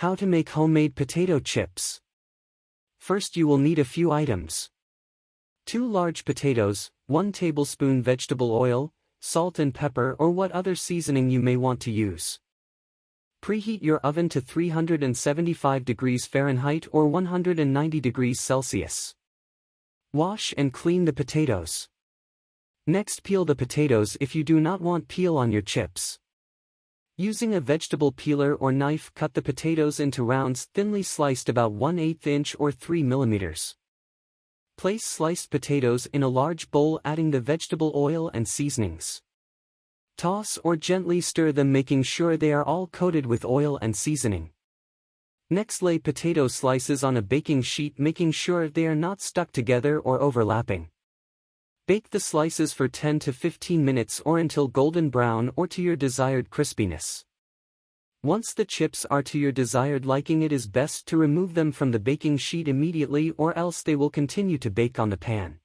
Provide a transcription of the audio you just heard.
How to make homemade potato chips. First you will need a few items. 2 large potatoes, 1 tablespoon vegetable oil, salt and pepper or what other seasoning you may want to use. Preheat your oven to 375 degrees Fahrenheit or 190 degrees Celsius. Wash and clean the potatoes. Next, peel the potatoes if you do not want peel on your chips. Using a vegetable peeler or knife, cut the potatoes into rounds thinly sliced about 1/8 inch or 3 millimeters. Place sliced potatoes in a large bowl, adding the vegetable oil and seasonings. Toss or gently stir them, making sure they are all coated with oil and seasoning. Next, lay potato slices on a baking sheet, making sure they are not stuck together or overlapping. Bake the slices for 10 to 15 minutes or until golden brown or to your desired crispiness. Once the chips are to your desired liking, it is best to remove them from the baking sheet immediately, or else they will continue to bake on the pan.